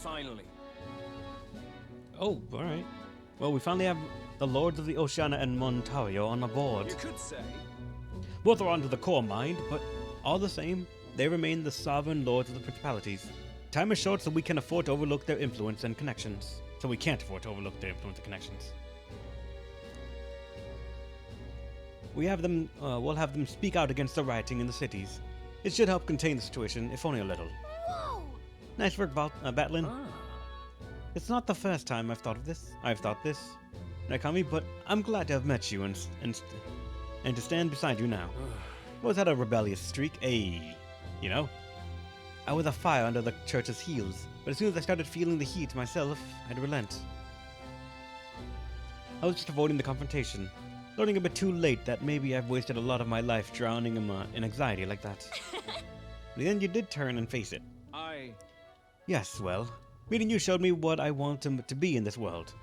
Finally. Oh, alright. Well, we finally have the Lords of the Oceana and Montario on board. You could say. Both are under the core mind, but all the same, they remain the sovereign lords of the principalities. Time is short, so we can afford to overlook their influence and connections. So we can't afford to overlook their influence and connections. We'll have them speak out against the rioting in the cities. It should help contain the situation, if only a little. Whoa! Nice work, Batlin. Ah. It's not the first time I've thought this, Naikami, but I'm glad to have met you and to stand beside you now. I always had a rebellious streak, you know? I was a fire under the church's heels, but as soon as I started feeling the heat myself, I'd relent. I was just avoiding the confrontation, learning a bit too late that maybe I've wasted a lot of my life drowning in anxiety like that. But then you did turn and face it. Yes, well, meeting you showed me what I want to be in this world.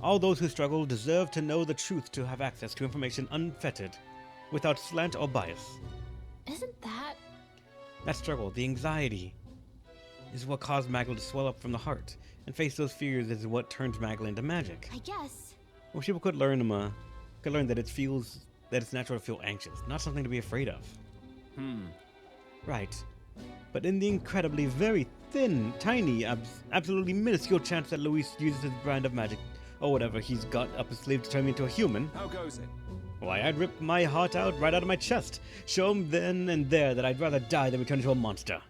All those who struggle deserve to know the truth, to have access to information unfettered, without slant or bias. Isn't that... That struggle, the anxiety, is what caused Magla to swell up from the heart, and face those fears is what turns Magla into magic. I guess. Well, people could learn that it's natural to feel anxious, not something to be afraid of. Right. But in the incredibly, very thin, tiny, absolutely minuscule chance that Luis uses his brand of magic, or whatever he's got up his sleeve to turn me into a human, How goes it? why, I'd rip my heart right out of my chest, show him then and there that I'd rather die than return into a monster.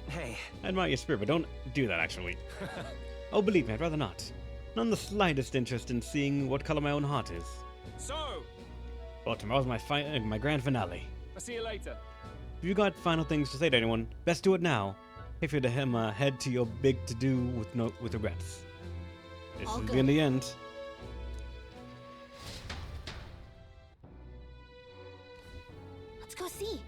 Hey. I admire your spirit, but don't do that, actually. Oh, believe me, I'd rather not. None the slightest interest in seeing what color my own heart is. So, Well, tomorrow's my grand finale. I'll see you later. If you got final things to say to anyone, best do it now. If you're to head to your big to-do with regrets. This All is good. in the end. Let's go see.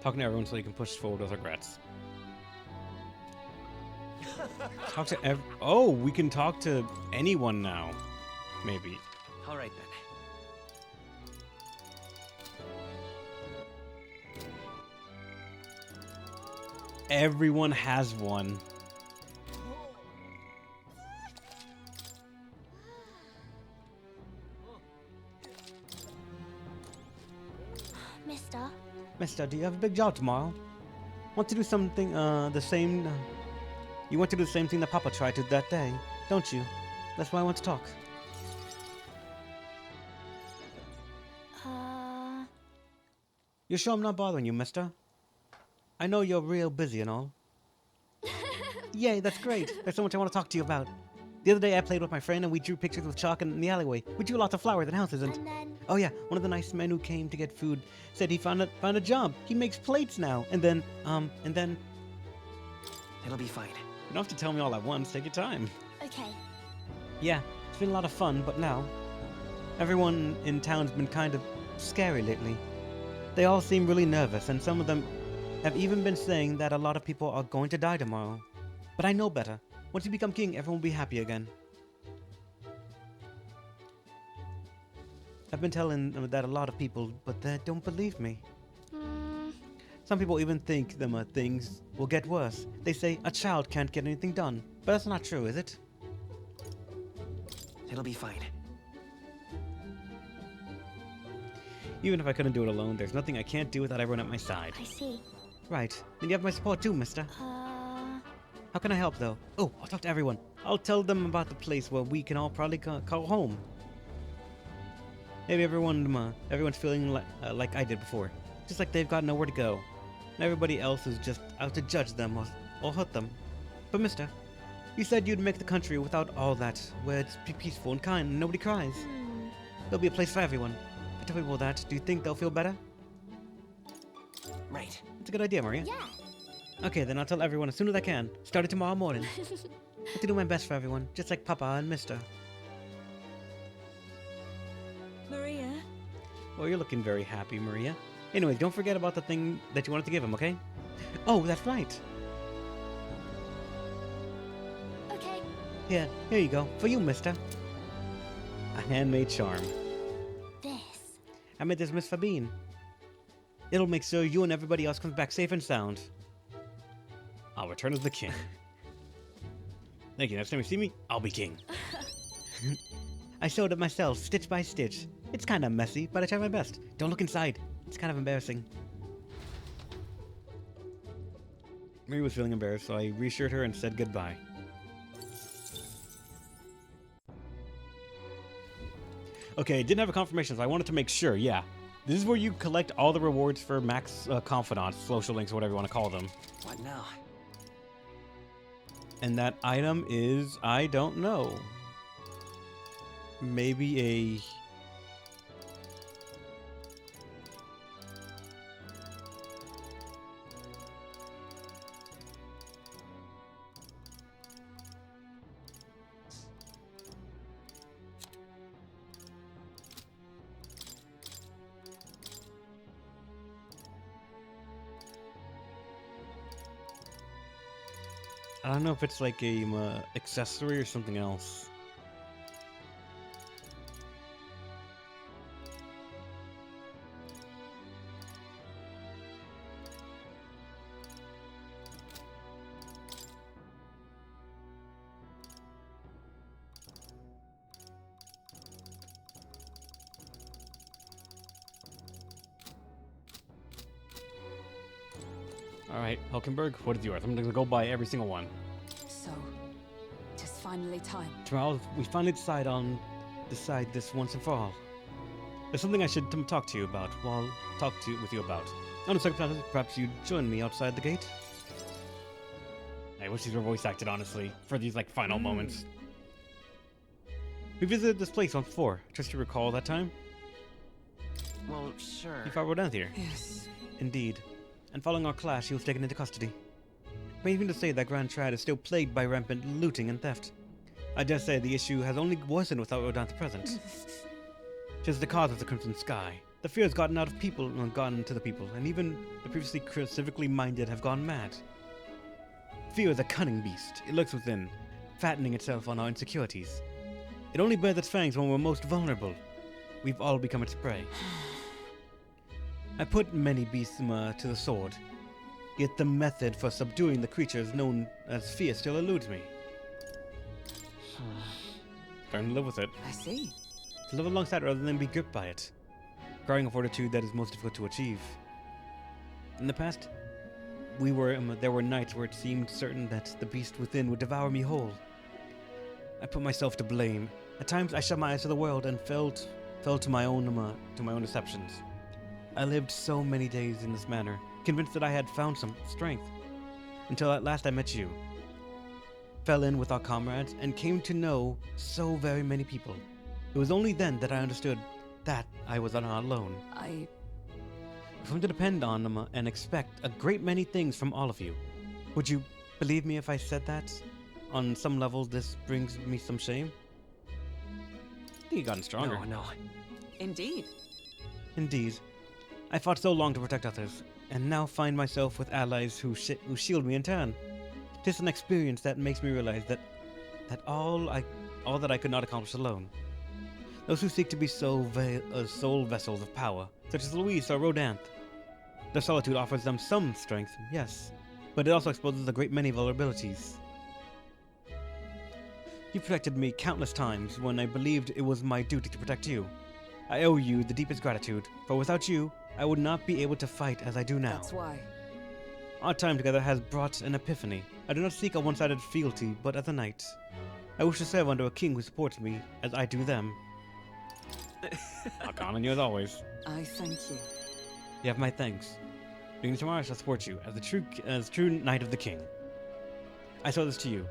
Talking to everyone so you can push forward with regrets. Talk to oh, we can talk to anyone now. Maybe. All right then. Everyone has one. Mister, do you have a big job tomorrow? Want to do something, you want to do the same thing that Papa tried to that day, don't you? That's why I want to talk. You sure I'm not bothering you, mister? I know you're real busy and all. Yay, that's great. There's so much I want to talk to you about. The other day I played with my friend and we drew pictures with chalk in the alleyway. We drew lots of flowers and houses and then... Oh yeah, one of the nice men who came to get food said he found a job. He makes plates now. And then... It'll be fine. You don't have to tell me all at once. Take your time. Okay. Yeah, it's been a lot of fun, but now... Everyone in town's been kind of scary lately. They all seem really nervous, and some of them have even been saying that a lot of people are going to die tomorrow. But I know better. Once you become king, everyone will be happy again. I've been telling them that a lot of people, but they don't believe me. Some people even think things will get worse. They say a child can't get anything done. But that's not true, is it? It'll be fine. Even if I couldn't do it alone, there's nothing I can't do without everyone at my side. I see. Right. Then you have my support too, mister. How can I help, though? Oh, I'll talk to everyone. I'll tell them about the place where we can all probably call home. Maybe everyone's feeling like I did before. Just like they've got nowhere to go. And everybody else is just out to judge them or hurt them. But mister, you said you'd make the country without all that, where it's peaceful and kind and nobody cries. There'll be a place for everyone. If I tell people that, do you think they'll feel better? Right. That's a good idea, Maria. Yeah. Okay, then I'll tell everyone as soon as I can. Starting tomorrow morning. I to do my best for everyone, just like Papa and Mister. Maria? Oh, you're looking very happy, Maria. Anyway, don't forget about the thing that you wanted to give him, okay? Oh, that's right. Okay. Here you go. For you, Mister. A handmade charm. This. I made this Miss Fabine. It'll make sure you and everybody else comes back safe and sound. I'll return as the king. Thank you. Next time you see me, I'll be king. I sewed it myself, stitch by stitch. It's kind of messy, but I try my best. Don't look inside. It's kind of embarrassing. Marie was feeling embarrassed, so I reassured her and said goodbye. Okay, didn't have a confirmation, so I wanted to make sure, yeah. This is where you collect all the rewards for max confidants, social links, whatever you want to call them. What now? And that item is, I don't know. Maybe a... I don't know if it's like a accessory or something else. Alright, Hulkenberg, what is yours? I'm gonna go buy every single one. So, tis finally time. Tomorrow, we finally decide this once and for all. There's something I should talk to you about. Well, with you about. On a second, perhaps you'd join me outside the gate? I wish these were voice acted, honestly, for these, like, final moments. We visited this place once before. Just to recall that time? Well, sure. You thought we were down here? Yes. Indeed. And following our clash, he was taken into custody. But even to say that Grand Trad is still plagued by rampant looting and theft. I dare say the issue has only worsened without Rodanthe present. 'Tis the cause of the Crimson Sky. The fear has gotten out of people and gotten to the people, and even the previously civically minded have gone mad. Fear is a cunning beast. It lurks within, fattening itself on our insecurities. It only bears its fangs when we're most vulnerable. We've all become its prey. I put many beasts to the sword, yet the method for subduing the creatures known as fear still eludes me. Learn to live with it. I see. To live alongside rather than be gripped by it. Acquiring a fortitude that is most difficult to achieve. In the past, there were nights where it seemed certain that the beast within would devour me whole. I put myself to blame. At times, I shut my eyes to the world and fell to my own deceptions. I lived so many days in this manner, convinced that I had found some strength, until at last I met you. Fell in with our comrades and came to know so very many people. It was only then that I understood that I was not alone. If I'm to depend on them and expect a great many things from all of you, would you believe me if I said that? On some level, this brings me some shame. I think you've gotten stronger. No. Indeed. Indeed. I fought so long to protect others, and now find myself with allies who shield me in turn. 'Tis an experience that makes me realize that all that I could not accomplish alone. Those who seek to be sole vessels of power, such as Louise or Rodanthe. Their solitude offers them some strength, yes, but it also exposes a great many vulnerabilities. You protected me countless times when I believed it was my duty to protect you. I owe you the deepest gratitude, for without you, I would not be able to fight as I do now. That's why. Our time together has brought an epiphany. I do not seek a one-sided fealty, but as a knight. I wish to serve under a king who supports me, as I do them. I'll count on you as always. I thank you. You have my thanks. Beginning tomorrow, I shall support you as true knight of the king. I saw this to you,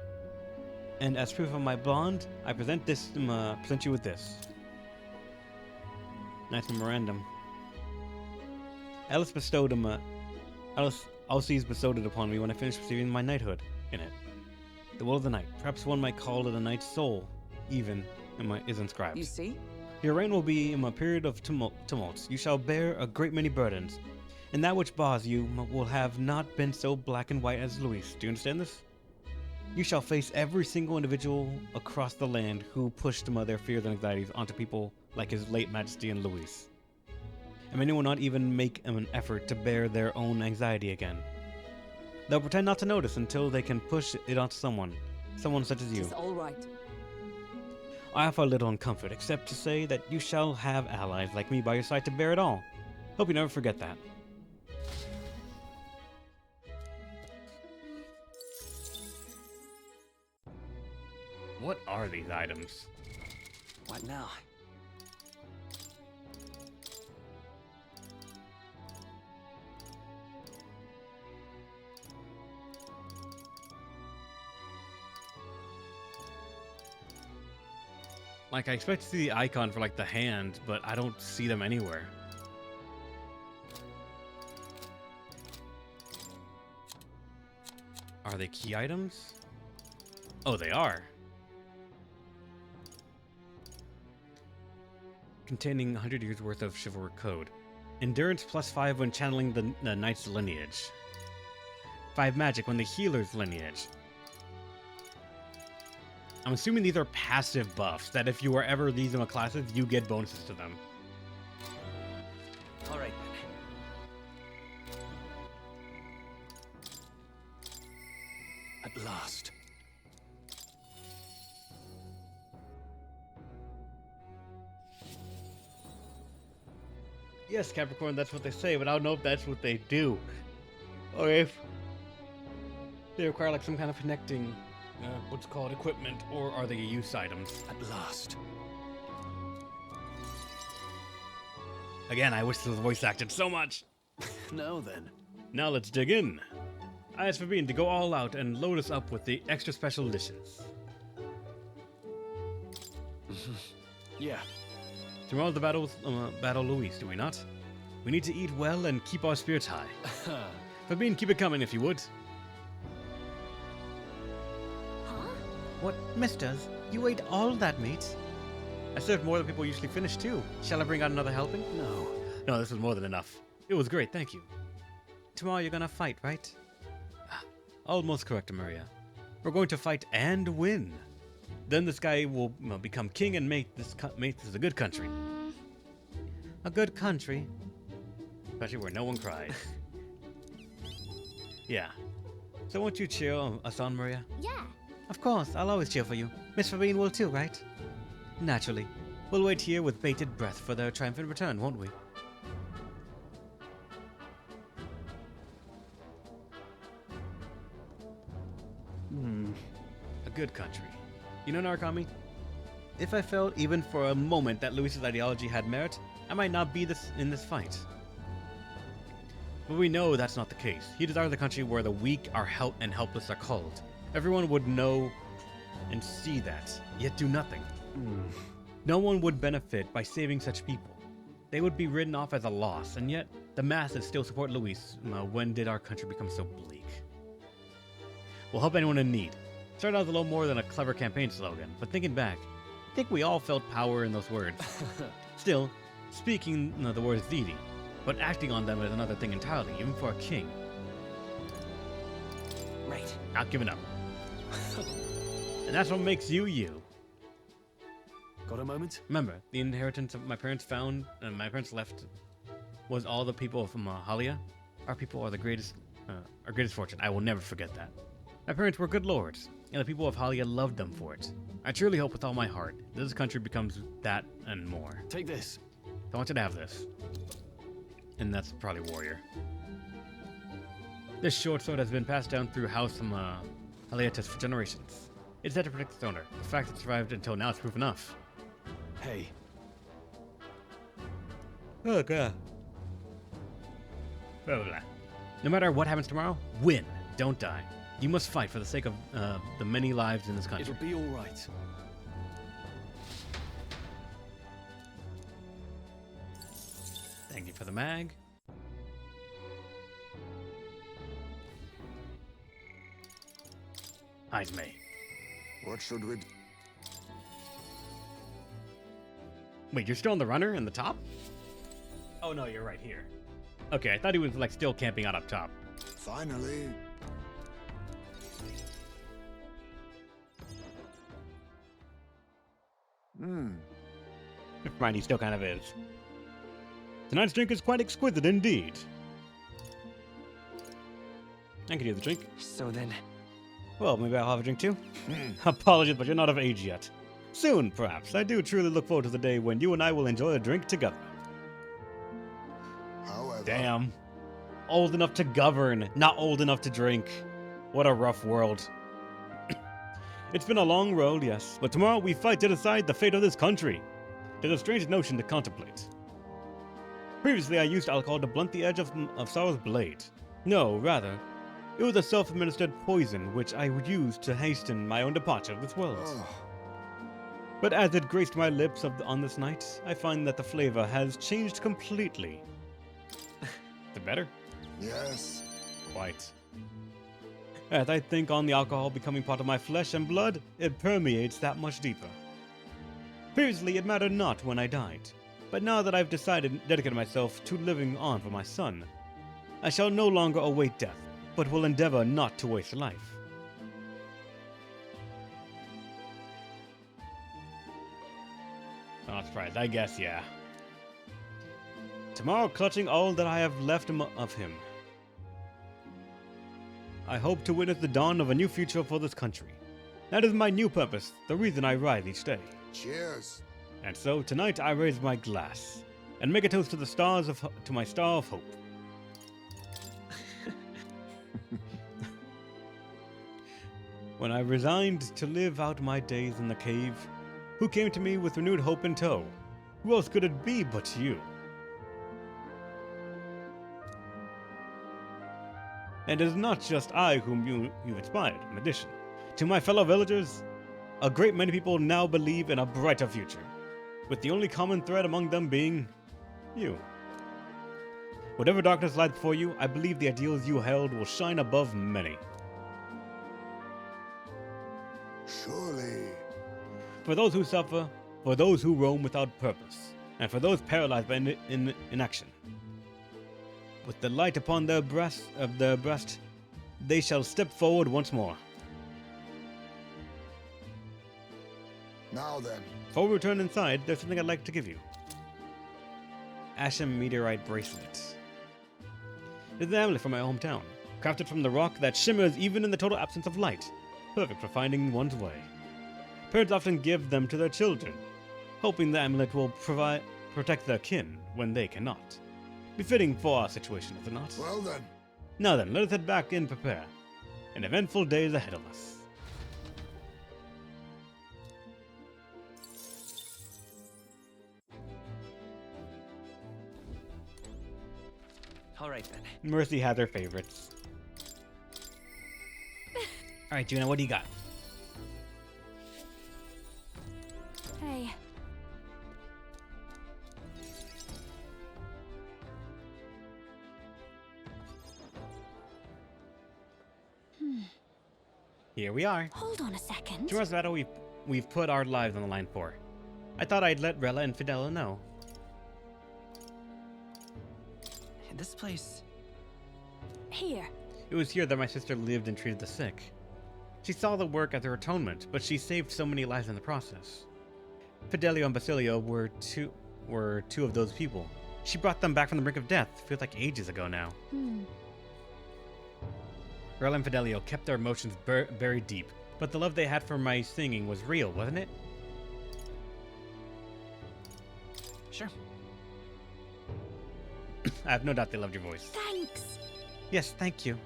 and as proof of my bond, I present you with this. Nice memorandum. Alice Alces bestowed it upon me when I finished receiving my knighthood in it. The will of the knight, perhaps one might call it a knight's soul, even, is inscribed. You see? Your reign will be in a period of tumults. You shall bear a great many burdens, and that which bars you will have not been so black and white as Louis. Do you understand this? You shall face every single individual across the land who pushed their fears and anxieties onto people like His late Majesty and Louis. and many will not even make an effort to bear their own anxiety again. They'll pretend not to notice until they can push it onto someone such as you. It's all right. I offer little in comfort, except to say that you shall have allies like me by your side to bear it all. Hope you never forget that. What are these items? What now? Like, I expect to see the icon for, like, the hand, but I don't see them anywhere. Are they key items? Oh, they are. Containing 100 years worth of chivalric code. Endurance +5 when channeling the knight's lineage. 5 magic when the healer's lineage. I'm assuming these are passive buffs, that if you are ever these in a classes, you get bonuses to them. Alright then. At last. Yes, Capricorn, that's what they say, but I don't know if that's what they do. Or if they require like some kind of connecting, what's called equipment, or are they use items? At last. Again, I wish this was voice acted so much. Now then. Now let's dig in. I asked Fabine to go all out and load us up with the extra special dishes. Yeah. Tomorrow's the Battle Luis, do we not? We need to eat well and keep our spirits high. Fabine, keep it coming if you would. Huh? What, misters? You ate all that meat? I served more than people usually finish too. Shall I bring out another helping? No. No, this was more than enough. It was great, thank you. Tomorrow you're gonna fight, right? Almost correct, Maria. We're going to fight and win. Then this guy will become king and make this a good country. A good country? Especially where no one cries. Yeah. So won't you cheer us on, Maria? Yeah. Of course, I'll always cheer for you. Miss Fabine will too, right? Naturally. We'll wait here with bated breath for their triumphant return, won't we? A good country. You know, Narukami? If I felt even for a moment that Luis's ideology had merit, I might not be in this fight. But we know that's not the case. He desires a country where the weak are helpless are culled. Everyone would know and see that, yet do nothing. No one would benefit by saving such people. They would be written off as a loss, and yet the masses still support Luis. When did our country become so bleak? We'll help anyone in need. Started out as a little more than a clever campaign slogan, but thinking back, I think we all felt power in those words. Still, speaking the words is easy, but acting on them is another thing entirely, even for a king. Right. Not giving up. And that's what makes you you. Got a moment? Remember, the inheritance of my parents found and my parents left was all the people from Halia. Our people are our greatest fortune. I will never forget that. My parents were good lords, and the people of Halia loved them for it. I truly hope with all my heart that this country becomes that and more. Take this. I want you to have this. And that's probably warrior. This short sword has been passed down through House Haliatus for generations. It's said to protect its owner. The fact it survived until now is proof enough. Hey. Oh, God. Blah, blah, blah. No matter what happens tomorrow, win. Don't die. You must fight for the sake of the many lives in this country. It'll be all right. Thank you for the mag. Eyes May. What should we do? Wait, you're still on the runner in the top? Oh no, you're right here. Okay, I thought he was like still camping out up top. Finally. Never mind, he still kind of is. Tonight's drink is quite exquisite indeed. I can do the drink. So then, Well, maybe I'll have a drink too. Apologies, but you're not of age yet. Soon, perhaps. I do truly look forward to the day when you and I will enjoy a drink together. However, Damn. Old enough to govern, not old enough to drink. What a rough world. It's been a long road, yes, but tomorrow we fight to decide the fate of this country. It is a strange notion to contemplate. Previously, I used alcohol to blunt the edge of Sorrow's blade. No, rather, it was a self-administered poison which I would use to hasten my own departure of this world. oh, But as it graced my lips on this night, I find that the flavor has changed completely. The better? yes. Quite. As I think on the alcohol becoming part of my flesh and blood, it permeates that much deeper. Previously, it mattered not when I died, but now that I've dedicated myself to living on for my son, I shall no longer await death, but will endeavor not to waste life. Not surprised, I guess, yeah. Tomorrow, clutching all that I have left of him, I hope to witness the dawn of a new future for this country. That is my new purpose, the reason I rise each day. Cheers. And so tonight I raise my glass and make a toast to the stars to my star of hope. When I resigned to live out my days in the cave, who came to me with renewed hope in tow? Who else could it be but you? And it is not just I whom you've inspired. In addition, to my fellow villagers, a great many people now believe in a brighter future, with the only common thread among them being you. Whatever darkness lies before you, I believe the ideals you held will shine above many. Surely. For those who suffer, for those who roam without purpose, and for those paralyzed by inaction. With the light upon their breast, they shall step forward once more. Now then. Before we return inside, there's something I'd like to give you. Ashen Meteorite Bracelet. It's an amulet from my hometown, crafted from the rock that shimmers even in the total absence of light, perfect for finding one's way. Parents often give them to their children, hoping the amulet will protect their kin when they cannot. Befitting for our situation, is it not? Well then. Now then, let us head back and prepare. An eventful day is ahead of us. all right then. Mercy has her favorites. Alright, Juna, what do you got? Hey. Here we are. Hold on a second. Tomorrow's battle we've put our lives on the line for. I thought I'd let Rella and Fidela know. This place. Here. It was here that my sister lived and treated the sick. She saw the work as her atonement, but she saved so many lives in the process. Fidelio and Basilio were two of those people. She brought them back from the brink of death. Feels like ages ago now. Rella and Fidelio kept their emotions buried deep, but the love they had for my singing was real, wasn't it? Sure. I have no doubt they loved your voice. Thanks. Yes, thank you.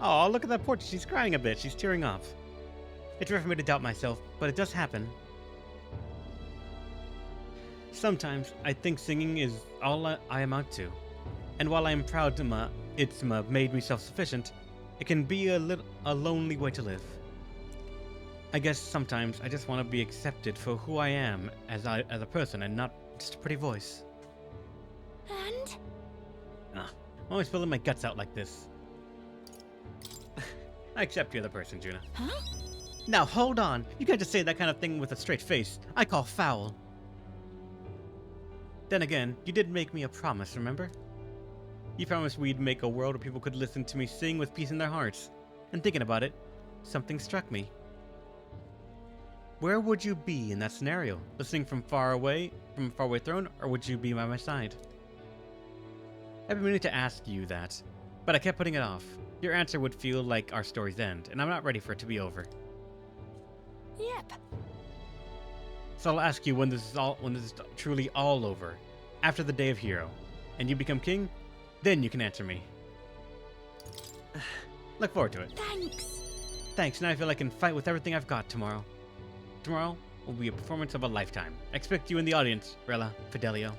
Oh, look at that portrait. She's crying a bit. She's tearing off. It's rare for me to doubt myself, but it does happen. Sometimes I think singing is all I amount to. And while I am proud it's made me self-sufficient, it can be a lonely way to live. I guess sometimes I just want to be accepted for who I am as a person and not just a pretty voice. And? I'm always spilling my guts out like this. I accept you're the person, Juna. Huh? Now hold on. You can't just say that kind of thing with a straight face. I call foul. Then again, you did make me a promise, remember? You promised we'd make a world where people could listen to me sing with peace in their hearts. And thinking about it, something struck me. Where would you be in that scenario? Listening from far away throne, or would you be by my side? I've been meaning to ask you that, but I kept putting it off. Your answer would feel like our story's end, and I'm not ready for it to be over. Yep. So I'll ask you when this is truly all over, after the Day of Hero, and you become king, then you can answer me. Look forward to it. Thanks. Thanks, now I feel I can fight with everything I've got tomorrow. Tomorrow will be a performance of a lifetime. I expect you in the audience, Rella, Fidelio.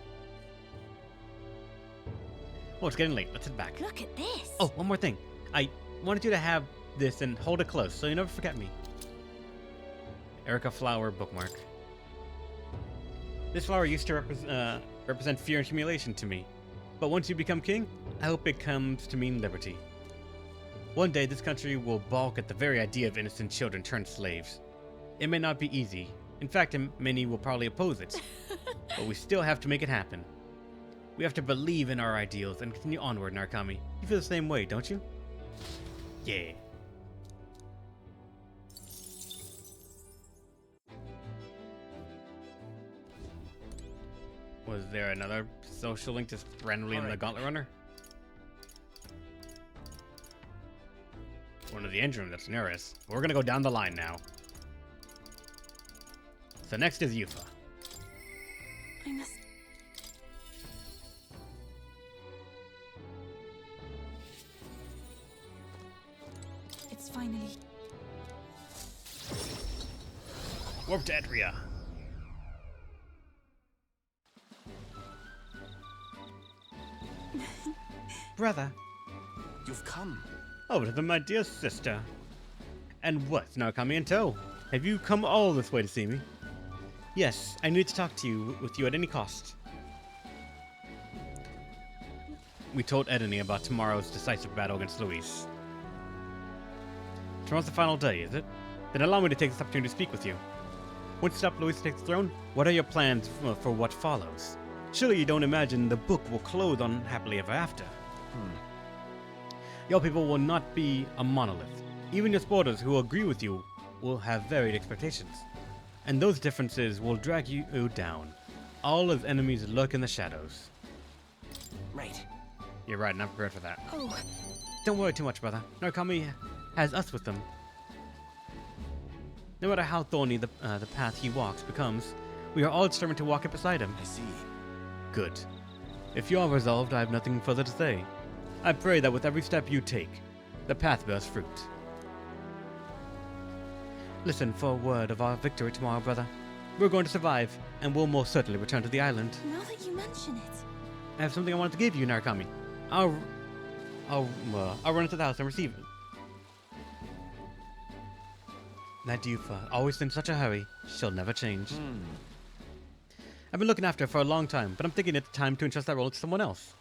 Oh, it's getting late. Let's head back. Look at this. Oh, one more thing. I wanted you to have this and hold it close so you never forget me. Erica Flower bookmark. This flower used to represent fear and humiliation to me. But once you become king, I hope it comes to mean liberty. One day, this country will balk at the very idea of innocent children turned slaves. It may not be easy. In fact, many will probably oppose it. But we still have to make it happen. We have to believe in our ideals and continue onward, Narukami. You feel the same way, don't you? Yeah. Was there another social link just randomly in the Gauntlet Runner? One of the engine room that's near us. We're gonna go down the line now. So next is Yufa. I must. It's finally. Warp to Etria. Brother. You've come. Oh, to my dear sister. And what's now coming in tow? Have you come all this way to see me? Yes, I need to talk to you with you at any cost. We told Edeni about tomorrow's decisive battle against Luis. Tomorrow's the final day, is it? Then allow me to take this opportunity to speak with you. Once you stop Luis takes the throne, what are your plans for what follows? Surely you don't imagine the book will close on happily ever after. Your people will not be a monolith. Even your supporters who agree with you will have varied expectations. And those differences will drag you down. All as enemies lurk in the shadows. Right. You're right, and I'm prepared for that. Oh, Don't worry too much, brother. Narukami has us with them. No matter how thorny the path he walks becomes, we are all determined to walk it beside him. I see. Good. If you are resolved, I have nothing further to say. I pray that with every step you take, the path bears fruit. Listen for a word of our victory tomorrow, brother. We're going to survive, and we'll most certainly return to the island. now that you mention it. I have something I wanted to give you, Narukami. I'll run into the house and receive it. That Yufa, always in such a hurry, she'll never change. I've been looking after her for a long time, but I'm thinking it's time to entrust that role to someone else.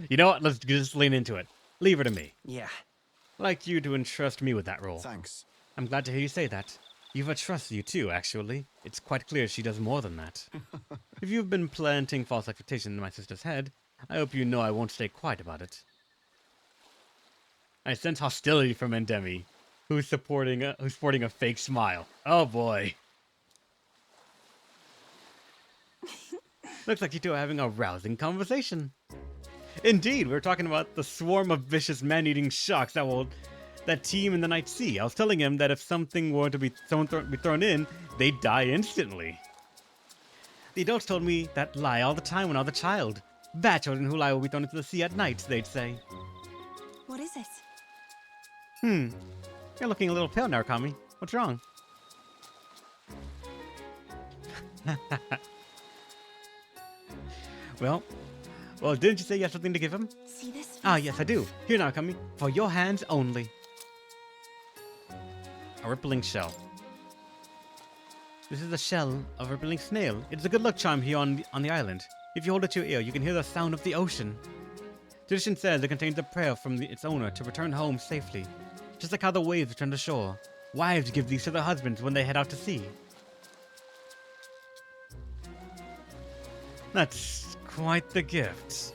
You know what? Let's just lean into it. Leave her to me. Yeah. I'd like you to entrust me with that role. Thanks. I'm glad to hear you say that. Yufa trusts you too, actually. It's quite clear she does more than that. If you've been planting false expectations in my sister's head, I hope you know I won't stay quiet about it. I sense hostility from Endemi, who's sporting a fake smile. Oh boy. Looks like you two are having a rousing conversation. Indeed, we're talking about the swarm of vicious man-eating sharks that teem in the night sea. I was telling him that if something were to be thrown in, they'd die instantly. The adults told me that lie all the time when I was a child. Bad children who lie will be thrown into the sea at night, they'd say. What is it? You're looking a little pale, Narukami. What's wrong? Well, didn't you say you had something to give him? See this? Ah, yes, I do. Here, Narukami, for your hands only. A rippling shell. This is the shell of a rippling snail. It's a good luck charm here on the island. If you hold it to your ear, you can hear the sound of the ocean. Tradition says it contains a prayer from its owner to return home safely. Just like how the waves return to shore. Wives give these to their husbands when they head out to sea. That's quite the gift.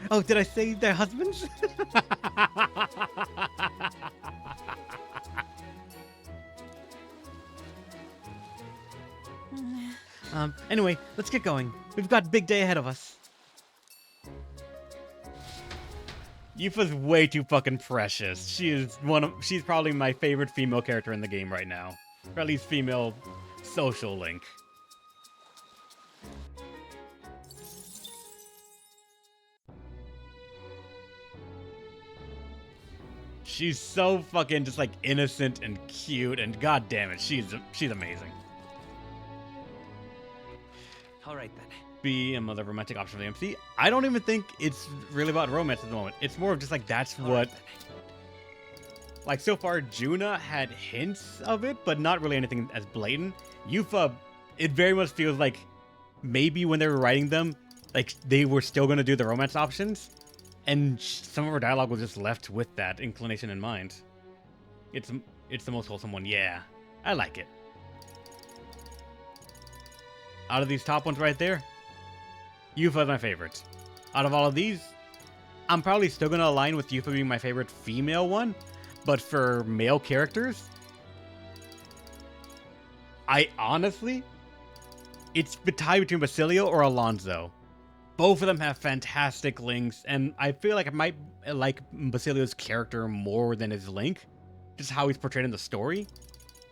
Oh, did I say their husbands? Anyway, let's get going. We've got a big day ahead of us. Yufa's way too fucking precious. She's probably my favorite female character in the game right now. Or at least female social link. She's so fucking just like innocent and cute, and god damn it, she's amazing. All right then. Be another romantic option for the MC. I don't even think it's really about romance at the moment. It's more of just like that's All what. right then. Like so far, Juna had hints of it, but not really anything as blatant. Yufa, it very much feels like maybe when they were writing them, like they were still going to do the romance options, and some of her dialogue was just left with that inclination in mind. It's the most wholesome one. Yeah, I like it. Out of these top ones right there, Yufa is my favorite. Out of all of these, I'm probably still going to align with Yufa being my favorite female one, but for male characters, I honestly, it's the tie between Basilio or Alonso. Both of them have fantastic links, and I feel like I might like Basilio's character more than his link, just how he's portrayed in the story,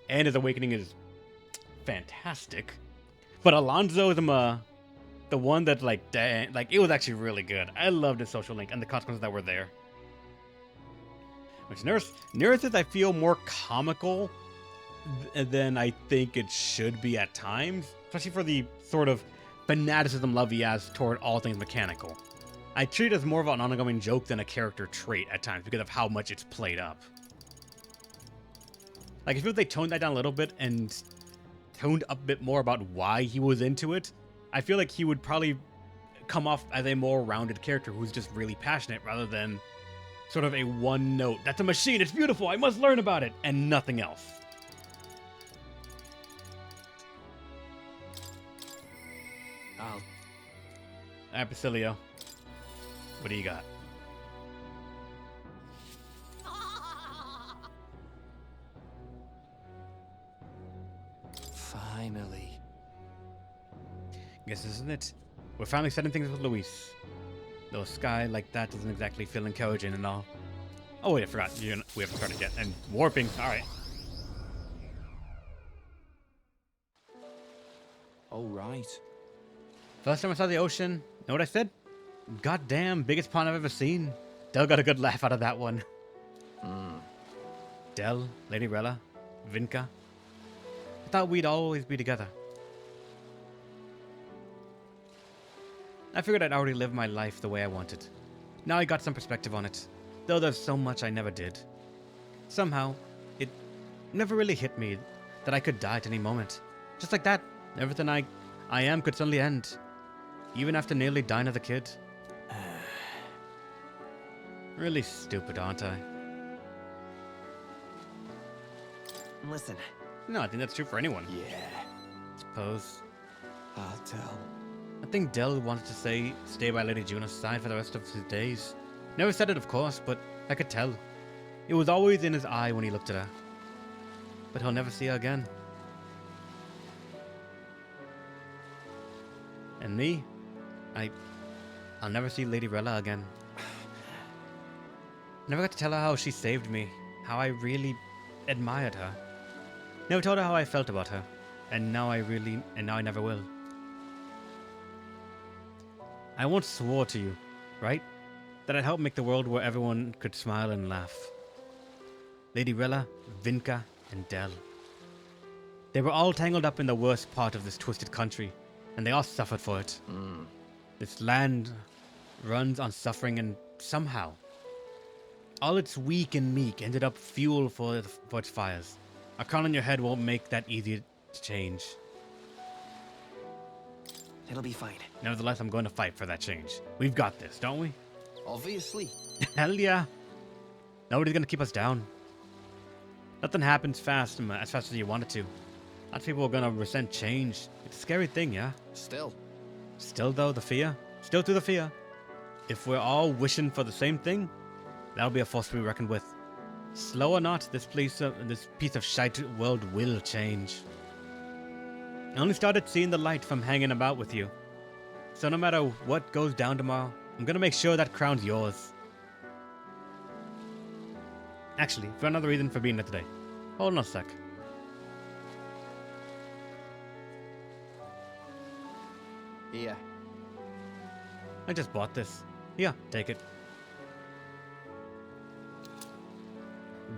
and his awakening is fantastic. But Alonso is the one that like it was actually really good. I loved his social link and the consequences that were there. Which Nereus I feel more comical than I think it should be at times, especially for the sort of fanaticism love he has toward all things mechanical. I treat it as more of an ongoing joke than a character trait at times because of how much it's played up. Like I feel they toned that down a little bit and toned up a bit more about why he was into it, I feel like he would probably come off as a more rounded character who's just really passionate rather than sort of a one note, that's a machine, it's beautiful, I must learn about it, and nothing else. Alright, Basilio, what do you got? Finally. Guess this isn't it. We're finally setting things with Luis. Though a sky like that doesn't exactly feel encouraging and all. Oh wait, I forgot. We haven't started yet. And warping. Alright. Oh, right. First time I saw the ocean, know what I said? Goddamn, biggest pond I've ever seen. Del got a good laugh out of that one. Del, Lady Rella, Vinca. I thought we'd always be together. I figured I'd already lived my life the way I wanted. Now I got some perspective on it, though there's so much I never did. Somehow, it never really hit me that I could die at any moment. Just like that, everything I am could suddenly end. Even after nearly dying as a kid. Really stupid, aren't I? Listen. No, I think that's true for anyone. Yeah. Suppose. I'll tell. I think Del wanted to stay by Lady Juno's side for the rest of his days. Never said it, of course, but I could tell. It was always in his eye when he looked at her. But he'll never see her again. And me? I'll never see Lady Rella again. Never got to tell her how she saved me, how I really admired her. Never told her how I felt about her, and now I never will. I once swore to you, right? That I'd help make the world where everyone could smile and laugh. Lady Rella, Vinca, and Del. They were all tangled up in the worst part of this twisted country, and they all suffered for it. This land runs on suffering, and somehow, all its weak and meek ended up fuel for its fires. A crown on your head won't make that easy to change. It'll be fine. Nevertheless, I'm going to fight for that change. We've got this, don't we? Obviously. Hell yeah. Nobody's going to keep us down. Nothing happens as fast as you want it to. Lots of people are going to resent change. It's a scary thing, yeah? Still. Still, though, the fear. Still through the fear. If we're all wishing for the same thing, that'll be a force to be reckoned with. Slow or not, this piece of shite world will change. I only started seeing the light from hanging about with you. So no matter what goes down tomorrow, I'm gonna make sure that crown's yours. Actually, for another reason for being here today. Hold on a sec. Yeah. I just bought this. Yeah, take it.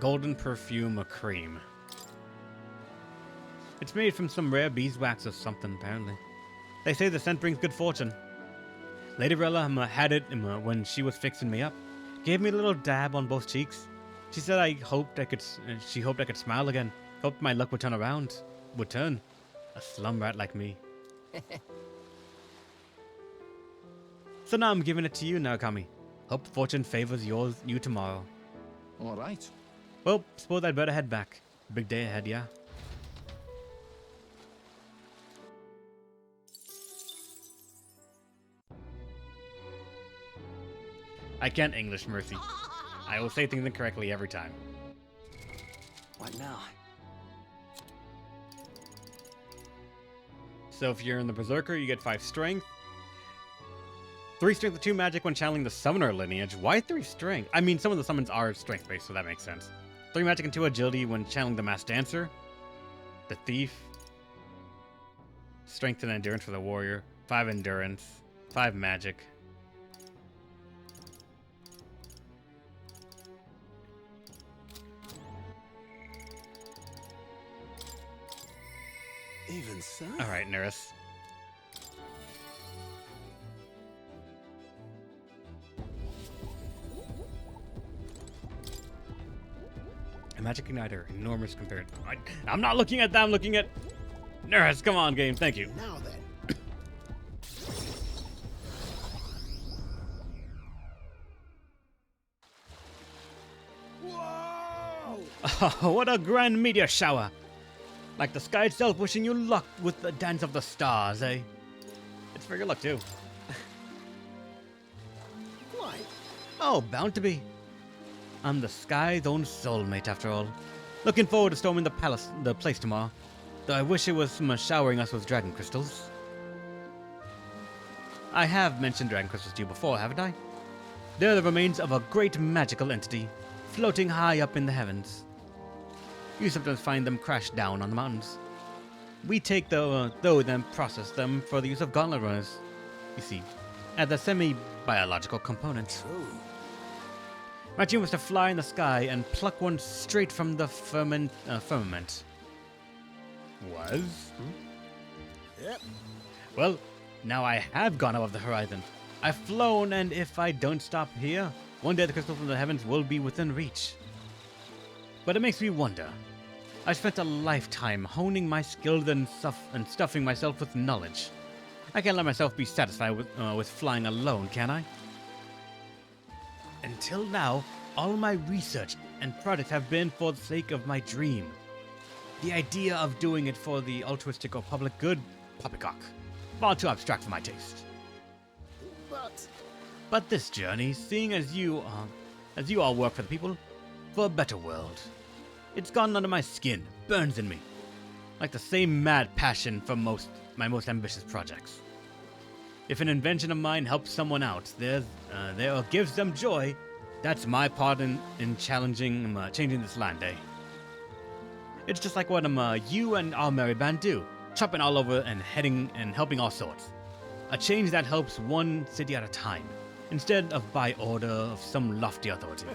Golden perfume cream. It's made from some rare beeswax or something, apparently. They say the scent brings good fortune. Lady Rella had it when she was fixing me up. Gave me a little dab on both cheeks. She said she hoped I could smile again. Hoped my luck would turn around. Would turn. A slum rat like me. So now I'm giving it to you, Narukami. Hope fortune favors you tomorrow. All right. Well, suppose I'd better head back. Big day ahead, yeah? I can't English, Mercy. I will say things incorrectly every time. What now? So if you're in the Berserker, you get 5 strength. 3 strength and 2 magic when channeling the Summoner lineage. Why 3 strength? I mean, some of the summons are strength-based, so that makes sense. 3 magic and 2 agility when channeling the Masked Dancer. The Thief. Strength and endurance for the Warrior. 5 endurance. 5 magic. Even so? Alright, Nurse. A magic igniter, enormous compared. I'm not looking at that, I'm looking at Nurse. Come on, game, thank you. Now then. Oh, what a grand meteor shower! Like the sky itself wishing you luck with the dance of the stars, eh? It's for your luck, too. Why? Oh, bound to be. I'm the sky's own soulmate, after all. Looking forward to storming the place tomorrow. Though I wish it was showering us with dragon crystals. I have mentioned dragon crystals to you before, haven't I? They're the remains of a great magical entity, floating high up in the heavens. You sometimes find them crashed down on the mountains. We take though then process them for the use of gauntlet runners. You see, as a semi-biological component. True. My dream was to fly in the sky and pluck one straight from the firmament. Was? Yep. Well, now I have gone above the horizon. I've flown, and if I don't stop here, one day the crystal from the heavens will be within reach. But it makes me wonder. I spent a lifetime honing my skills and stuffing myself with knowledge. I can't let myself be satisfied with flying alone, can I? Until now, all my research and projects have been for the sake of my dream. The idea of doing it for the altruistic or public good, poppycock. Far too abstract for my taste. But this journey, seeing as you all work for the people, for a better world. It's gotten under my skin, burns in me. Like the same mad passion for my most ambitious projects. If an invention of mine helps someone out, or gives them joy, that's my part in changing this land, eh? It's just like what you and our merry band do, chopping all over and helping all sorts. A change that helps one city at a time, instead of by order of some lofty authority.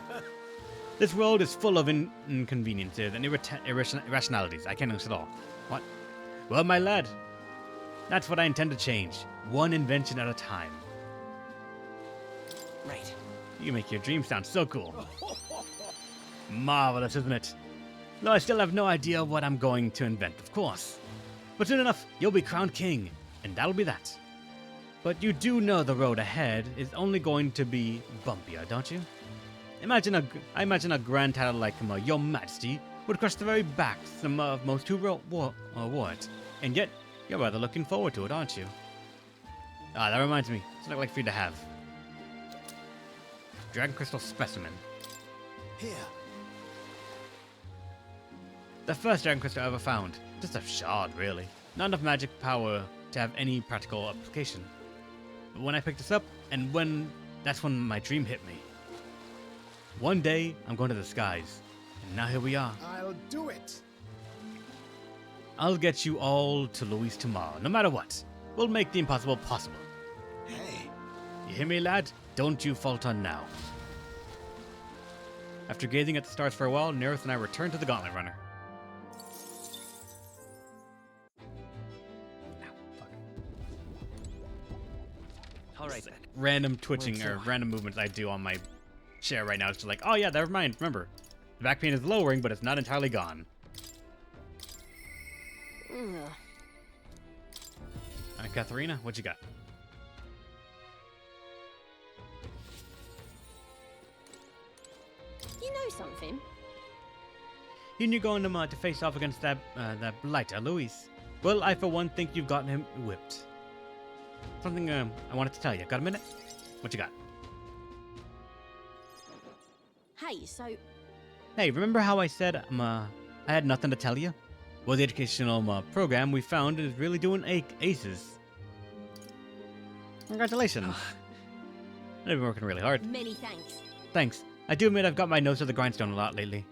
This world is full of inconveniences and irrationalities. I can't understand it all. What? Well, my lad, that's what I intend to change. One invention at a time. Right. You make your dream sound so cool. Marvelous, isn't it? Though I still have no idea what I'm going to invent, of course. But soon enough, you'll be crowned king, and that'll be that. But you do know the road ahead is only going to be bumpier, don't you? I imagine a grand title like Your Majesty would crush the very backs of most who wore it. And yet, you're rather looking forward to it, aren't you? Ah, that reminds me. Something I'd like for you to have. Dragon Crystal Specimen. Here. The first Dragon Crystal I ever found. Just a shard, really. Not enough magic power to have any practical application. But when I picked this up, that's when my dream hit me. One day, I'm going to the skies. And now here we are. I'll do it. I'll get you all to Louise tomorrow, no matter what. We'll make the impossible possible. Hey. You hear me, lad? Don't you falter now. After gazing at the stars for a while, Nerith and I returned to the Gauntlet Runner. Alright. Random twitching or random movements I do on my chair right now. It's just like, oh yeah, never mind. Remember, the back pain is lowering, but it's not entirely gone. Alright, Katharina, what you got? You know something? You knew going to face off against that blighter, Louise. Well, I for one think you've gotten him whipped. Something I wanted to tell you. Got a minute? What you got? Hey, so Hey, remember how I said I had nothing to tell you? Well, the educational program we found is really doing aces. Congratulations. I've been working really hard. many thanks. Thanks. I do admit I've got my nose to the grindstone a lot lately.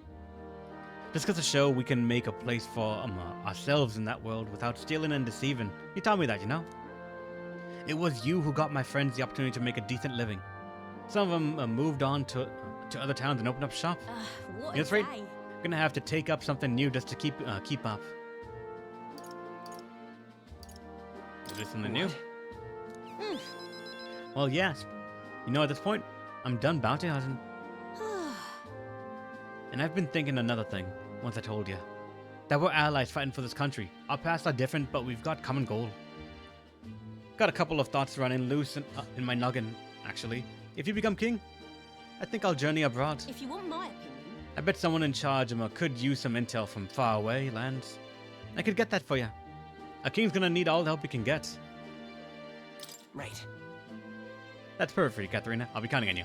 Just goes to show we can make a place for ourselves in that world without stealing and deceiving. You taught me that, you know? It was you who got my friends the opportunity to make a decent living. Some of them moved on to other towns and opened up shop. What a That's right. day. I'm gonna have to take up something new just to keep up. Is this something new? Well, yes. You know, at this point, I'm done bounty hunting. And I've been thinking another thing, once I told you. That we're allies fighting for this country. Our paths are different, but we've got common goal. Got a couple of thoughts running loose in my noggin, actually. If you become king, I think I'll journey abroad. If you want my opinion, I bet someone in charge could use some intel from far away lands. I could get that for you. A king's gonna need all the help he can get. Right. That's perfect for you, Katharina. I'll be counting on you.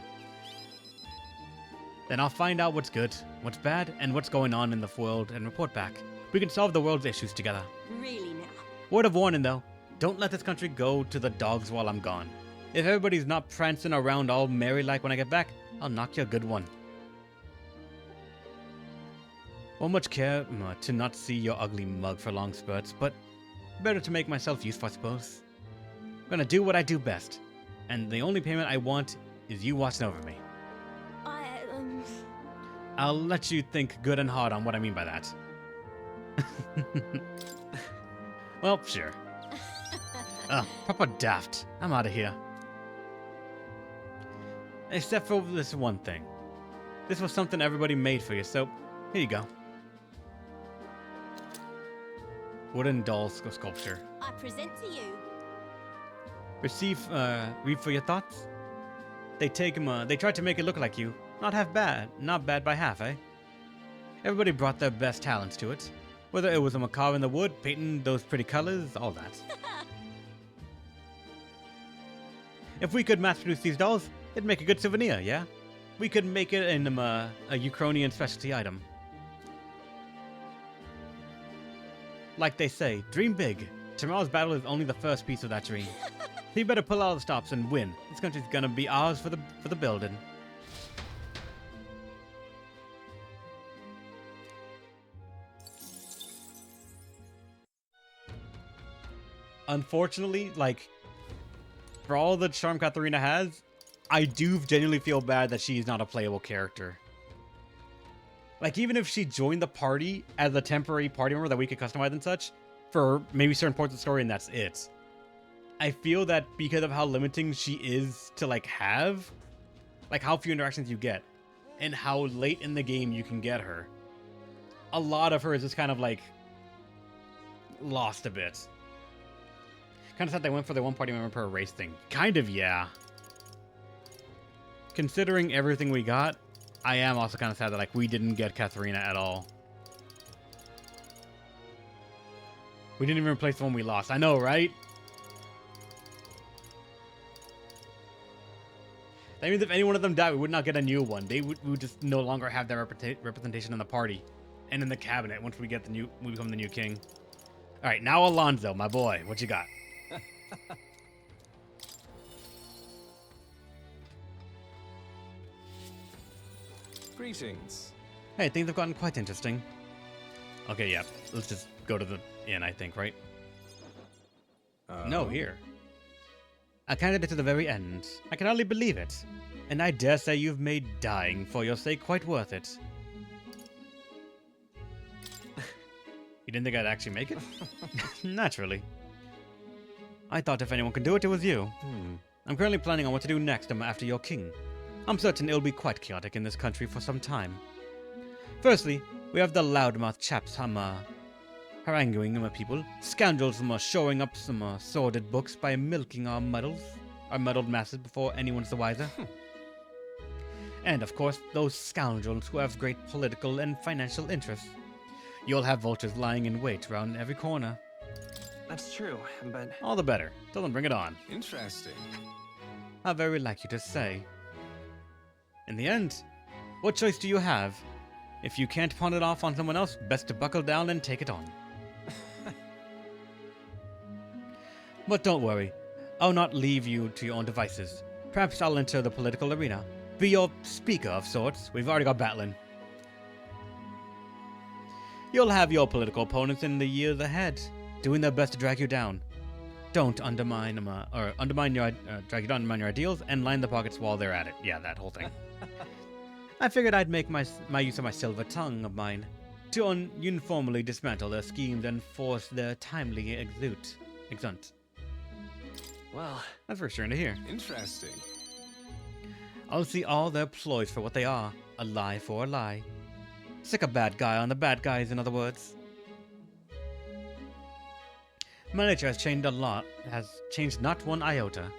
Then I'll find out what's good, what's bad, and what's going on in the world and report back. We can solve the world's issues together. really now. Word of warning though, don't let this country go to the dogs while I'm gone. If everybody's not prancing around all merry-like when I get back, I'll knock you a good one. Won't much care to not see your ugly mug for long spurts, but better to make myself useful, I suppose. I'm gonna do what I do best, and the only payment I want is you watching over me. I'll let you think good and hard on what I mean by that. Well, sure. Proper daft. I'm out of here. Except for this one thing. This was something everybody made for you, so here you go. Wooden doll sculpture. I present to you. Read for your thoughts? They tried to make it look like you. Not bad by half, eh? Everybody brought their best talents to it. Whether it was a macabre in the wood, painting those pretty colors, all that. If we could mass-produce these dolls, it'd make a good souvenir, yeah? We could make it in a Ukrainian specialty item. Like they say, dream big. Tomorrow's battle is only the first piece of that dream. So you better pull all the stops and win. This country's gonna be ours for the building. Unfortunately, like, for all the charm Katharina has, I do genuinely feel bad that she's not a playable character. Like, even if she joined the party as a temporary party member that we could customize and such, for maybe certain parts of the story and that's it. I feel that because of how limiting she is to, like, have, like, how few interactions you get, and how late in the game you can get her, a lot of her is just kind of, like, lost a bit. Kind of thought they went for the one party member per race thing. Kind of, yeah. Considering everything we got, I am also kind of sad that, like, we didn't get Katharina at all. We didn't even replace the one we lost. I know, right? That means if any one of them died, we would not get a new one. We would just no longer have their representation in the party and in the cabinet once we become the new king. All right, now Alonzo, my boy, what you got? Greetings. Hey, things have gotten quite interesting. Okay, yeah, let's just go to the inn, I think, right? No, here. A candidate to the very end. I can hardly believe it. And I dare say you've made dying for your sake quite worth it. You didn't think I'd actually make it? Naturally. I thought if anyone could do it, it was you. I'm currently planning on what to do next after your king. I'm certain it'll be quite chaotic in this country for some time. Firstly, we have the loudmouth chaps haranguing people, scoundrels shoring up some sordid books by milking our muddled masses before anyone's the wiser. And of course, those scoundrels who have great political and financial interests. You'll have vultures lying in wait around every corner. That's true, but All the better. Tell them bring it on. Interesting. How very like you to say. In the end, what choice do you have? If you can't pawn it off on someone else, best to buckle down and take it on. But don't worry, I'll not leave you to your own devices. Perhaps I'll enter the political arena. Be your speaker of sorts. We've already got battling. You'll have your political opponents in the years ahead, doing their best to drag you down. Don't drag you down, undermine your ideals, and line the pockets while they're at it. Yeah, that whole thing. I figured I'd make my use of my silver tongue of mine to uniformly dismantle their schemes and force their timely exunt. well, That's reassuring to hear. Interesting. I'll see all their ploys for what they are, a lie for a lie. Sick a bad guy on the bad guys, in other words. My nature has changed not one iota.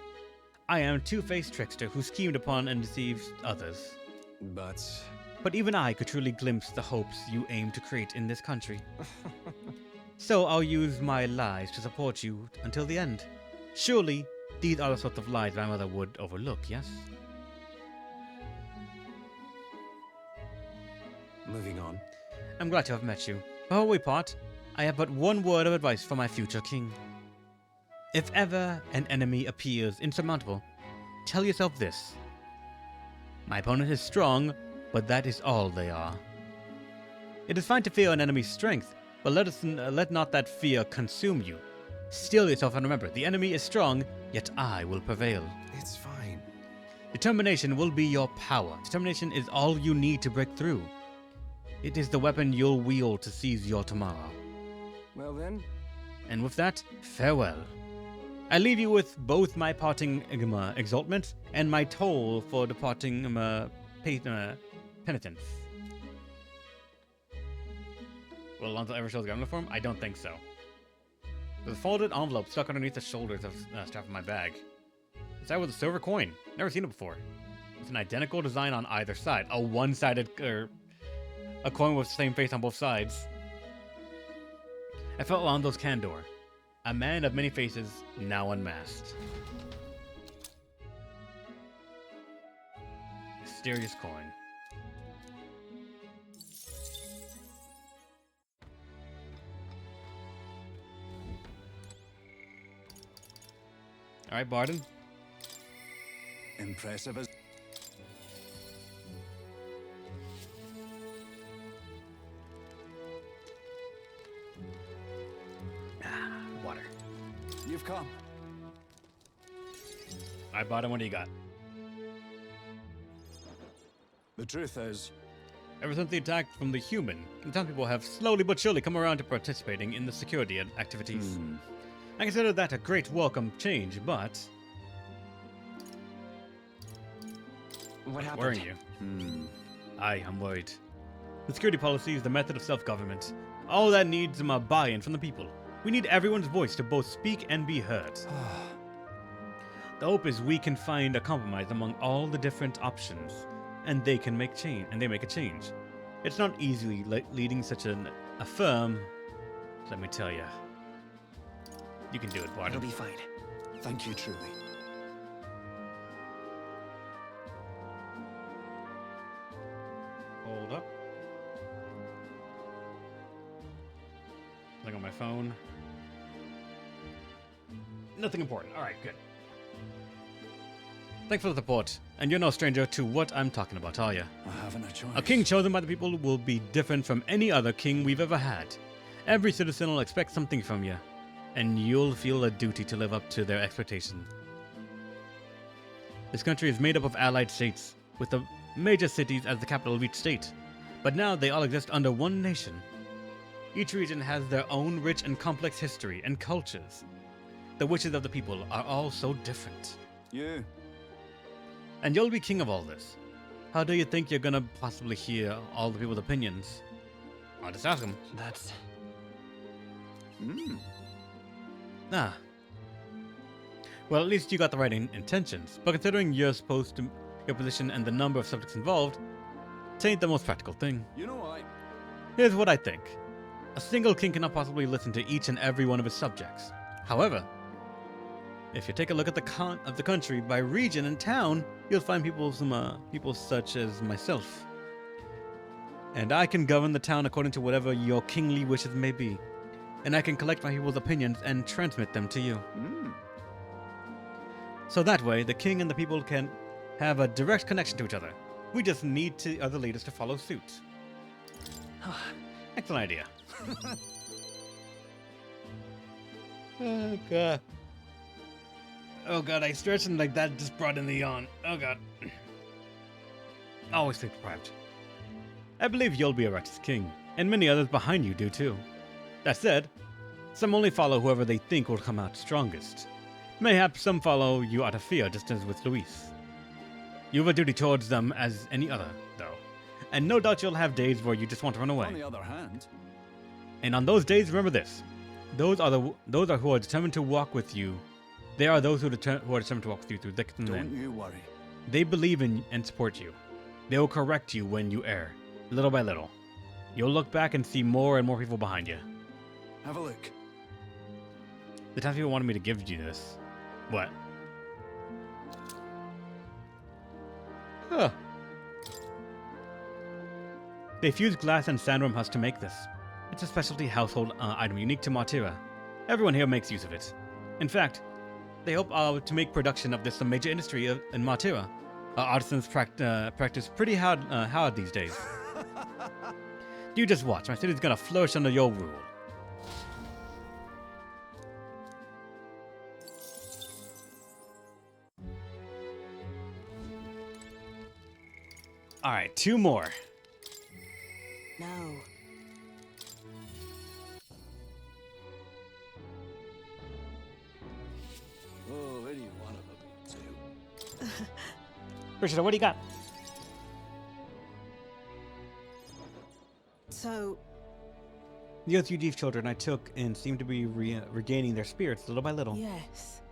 I am a two-faced trickster who schemed upon and deceived others. But even I could truly glimpse the hopes you aim to create in this country. So I'll use my lies to support you until the end. Surely, these are the sorts of lies my mother would overlook, yes? Moving on. I'm glad to have met you. Before we part, I have but one word of advice for my future king. If ever an enemy appears insurmountable, tell yourself this. My opponent is strong, but that is all they are. It is fine to fear an enemy's strength, but let not that fear consume you. Steel yourself and remember, the enemy is strong, yet I will prevail. It's fine. Determination will be your power. Determination is all you need to break through. It is the weapon you'll wield to seize your tomorrow. Well then. And with that, farewell. I leave you with both my parting exaltment and my toll for departing penitence. Will Alonzo ever show his government form? I don't think so. There's a folded envelope stuck underneath the shoulders of strap of my bag. Inside with a silver coin. Never seen it before. It's an identical design on either side. A one-sided, a coin with the same face on both sides. I felt Alonzo's candor. A man of many faces, now unmasked. Mysterious coin. Alright, Barden. Impressive as. Water. You've come. Alright, Barden, what do you got? The truth is, Ever since the attack from the human, the townspeople have slowly but surely come around to participating in the security activities. I consider that a great welcome change, but what happened? worrying you. I'm worried. The security policy is the method of self-government. All that needs is a buy-in from the people. We need everyone's voice to both speak and be heard. The hope is we can find a compromise among all the different options, and they can make change. And they make a change. It's not easy leading such a firm. Let me tell you, you can do it, Barton. It'll be fine. thank you truly. Hold up. Look on my phone. Nothing important. Alright, good. Thanks for the support. And you're no stranger to what I'm talking about, are you? I haven't a choice. A king chosen by the people will be different from any other king we've ever had. Every citizen will expect something from you, and you'll feel a duty to live up to their expectations. This country is made up of allied states, with the major cities as the capital of each state, but now they all exist under one nation. Each region has their own rich and complex history and cultures. The wishes of the people are all so different. You. And you'll be king of all this. How do you think you're gonna possibly hear all the people's opinions? I'll just ask them. That's... Ah. Well, at least you got the right intentions. But considering your position and the number of subjects involved, it ain't the most practical thing. You know I. Here's what I think. A single king cannot possibly listen to each and every one of his subjects. However, if you take a look at the country by region and town, you'll find people such as myself. And I can govern the town according to whatever your kingly wishes may be. And I can collect my people's opinions and transmit them to you. So that way, the king and the people can have a direct connection to each other. We just need other leaders to follow suit. Excellent idea. Oh god. Oh god, I stretched and like that just brought in the yawn. Oh god. Always sleep deprived. I believe you'll be a righteous king, and many others behind you do too. That said, some only follow whoever they think will come out strongest. Mayhaps some follow you out of fear, just as with Luis. You have a duty towards them as any other, though. And no doubt you'll have days where you just want to run away. On the other hand, And on those days, remember this. Those are who are determined to walk with you. They are those who are determined to walk with you through thick and don't thin. you worry. They believe in and support you. They will correct you when you err, little by little. You'll look back and see more and more people behind you. Have a look. The times people wanted me to give you this. What? Huh. They fused glass and sandworm husk to make this. It's a specialty household item unique to Martira. Everyone here makes use of it. In fact, they hope to make production of this a major industry in Martira. Artisans practice pretty hard these days. You just watch. My city's gonna flourish under your rule. Alright, 2 more. No. Oh, any one of them too. Richard, what do you got? So, The Othudif children I took in seem to be regaining their spirits little by little. yes.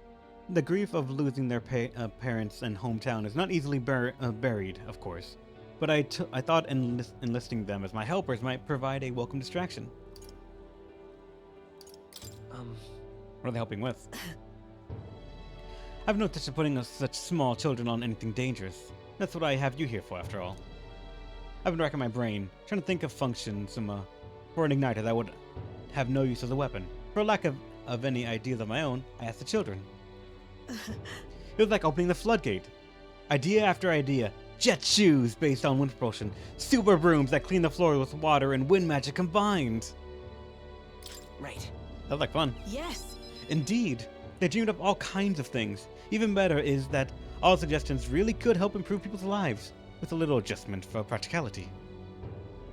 The grief of losing their parents and hometown is not easily buried, of course. But I thought enlisting them as my helpers might provide a welcome distraction. What are they helping with? I've no touch of putting such small children on anything dangerous. That's what I have you here for, after all. I've been racking my brain, trying to think of functions for an igniter that would have no use as a weapon. For lack of any ideas of my own, I asked the children. It was like opening the floodgate. Idea after idea. Jet shoes based on wind propulsion. Super brooms that clean the floor with water and wind magic combined. Right. Sounds like fun. Yes. Indeed. They dreamed up all kinds of things. Even better is that all suggestions really could help improve people's lives, with a little adjustment for practicality.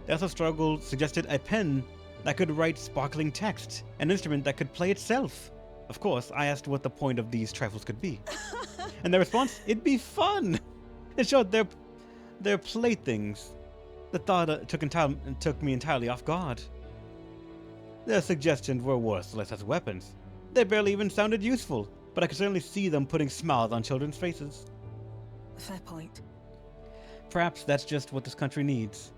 They also suggested a pen that could write sparkling text, an instrument that could play itself. Of course, I asked what the point of these trifles could be. And their response, it'd be fun! It showed their playthings. The thought took me entirely off guard. Their suggestions were worthless as weapons. They barely even sounded useful, but I could certainly see them putting smiles on children's faces. Fair point. Perhaps that's just what this country needs.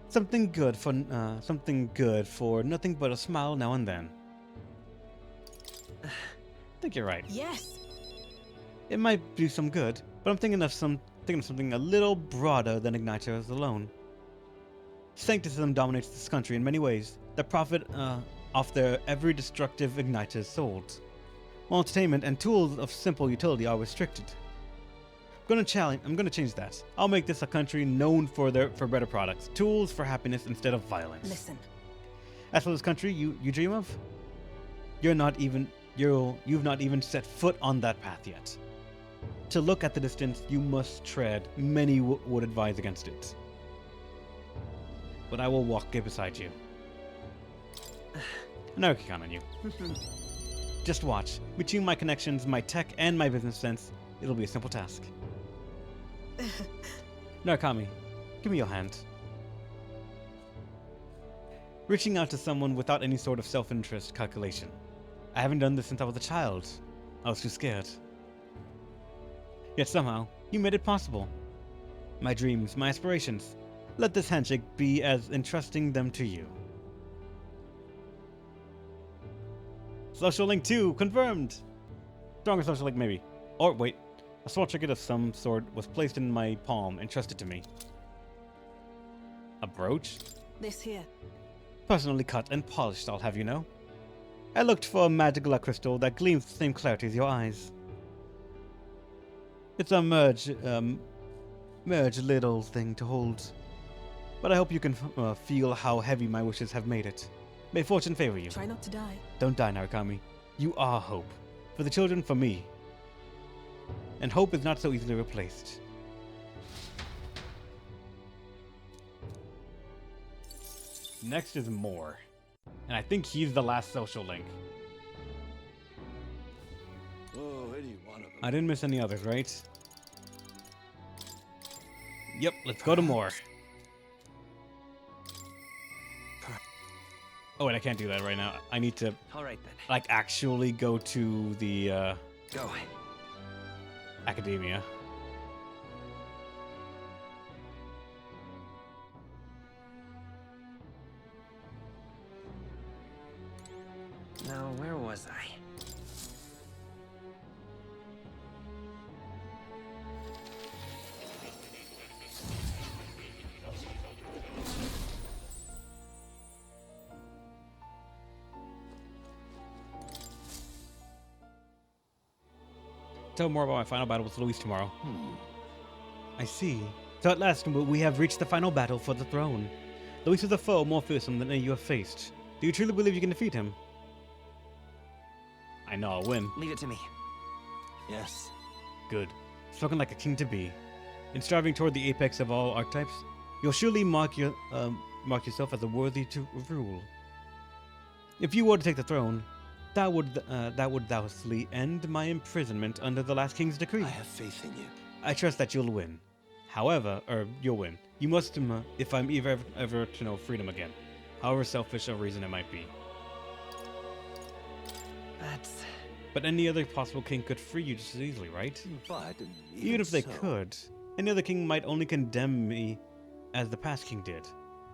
Something good for nothing but a smile now and then. I think you're right. Yes. It might do some good, but I'm thinking of something a little broader than igniters alone. Sancticism dominates this country in many ways. They profit off their every destructive igniter sold. while entertainment and tools of simple utility are restricted. I'm gonna change that. I'll make this a country known for better products, tools for happiness instead of violence. Listen. As for this country you dream of, you've not even set foot on that path yet. To look at the distance, you must tread. Many would advise against it. But I will walk beside you. And I can count on you. Just watch. Between my connections, my tech, and my business sense, it'll be a simple task. Narukami, give me your hand. Reaching out to someone without any sort of self-interest calculation. I haven't done this since I was a child. I was too scared. Yet somehow, you made it possible. My dreams, my aspirations. Let this handshake be as entrusting them to you. Social link 2, confirmed! Stronger social link maybe. Or wait, a small trinket of some sort was placed in my palm, entrusted to me. A brooch? This here. Personally cut and polished, I'll have you know. I looked for a magical crystal that gleams the same clarity as your eyes. It's a merge little thing to hold. But I hope you can feel how heavy my wishes have made it. May fortune favor you. Try not to die. Don't die, Narukami. You are hope. For the children, for me. And hope is not so easily replaced. Next is Moore. And I think he's the last social link. Oh, any one of them. I didn't miss any others, right? Yep, let's go to Moore. Oh wait, I can't do that right now. I need to, All right then. like, actually go to the, Go. academia. Now, where was I? Tell more about my final battle with Luis tomorrow. I see. So at last, we have reached the final battle for the throne. Luis is a foe more fearsome than any you have faced. Do you truly believe you can defeat him? I know I'll win. Leave it to me. Yes. Good. Spoken like a king to be. In striving toward the apex of all archetypes, you'll surely mark yourself as a worthy to rule. If you were to take the throne, that would doubtlessly end my imprisonment under the last king's decree. I have faith in you. I trust that you'll win. However, you'll win. You must, if I'm ever to know freedom again, however selfish a reason it might be. That's... But any other possible king could free you just as easily, right? But Even if they so, could, any other king might only condemn me as the past king did.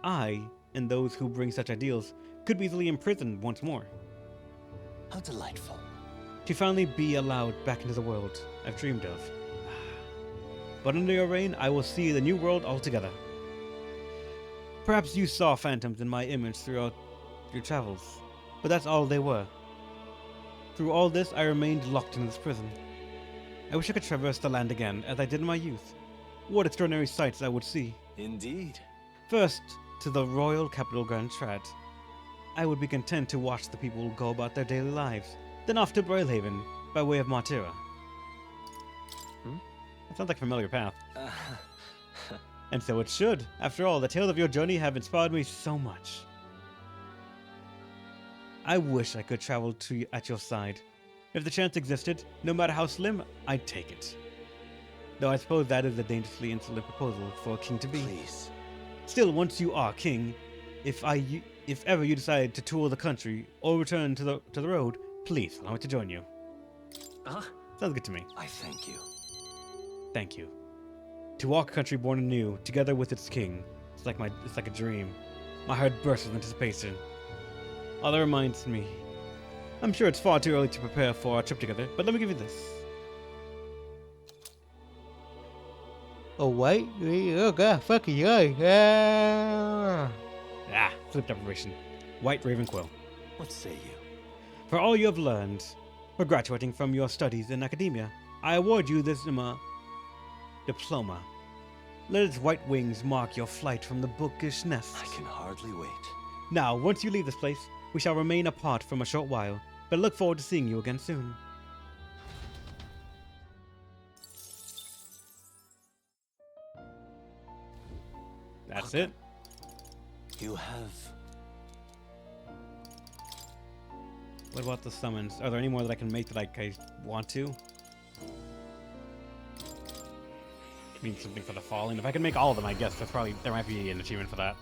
I, and those who bring such ideals, could be easily imprisoned once more. How delightful. To finally be allowed back into the world I've dreamed of. But under your reign, I will see the new world altogether. Perhaps you saw phantoms in my image throughout your travels, but that's all they were. Through all this, I remained locked in this prison. I wish I could traverse the land again, as I did in my youth. What extraordinary sights I would see. Indeed. First, to the royal capital Grand Strat. I would be content to watch the people go about their daily lives. Then off to Brailhaven, by way of Martira. That sounds like a familiar path. And so it should. After all, the tales of your journey have inspired me so much. I wish I could travel at your side. If the chance existed, no matter how slim, I'd take it. Though I suppose that is a dangerously insolent proposal for a king to be. Please. Still, once you are king, if ever you decide to tour the country or return to the road, please allow me to join you. Sounds good to me. I thank you. Thank you. To walk a country born anew, together with its king, it's like a dream. My heart bursts with anticipation. All that reminds me. I'm sure it's far too early to prepare for our trip together, but let me give you this. Oh wait, oh god, fucking flip deprivation. White Raven Quill. What say you? For all you have learned, for graduating from your studies in academia. I award you this diploma. Let its white wings mark your flight from the bookish nest. I can hardly wait. Now, once you leave this place, we shall remain apart from a short while, but look forward to seeing you again soon. That's it. You have... What about the summons? Are there any more that I can make that I want to? I mean, something for the falling. If I can make all of them, I guess there might be an achievement for that.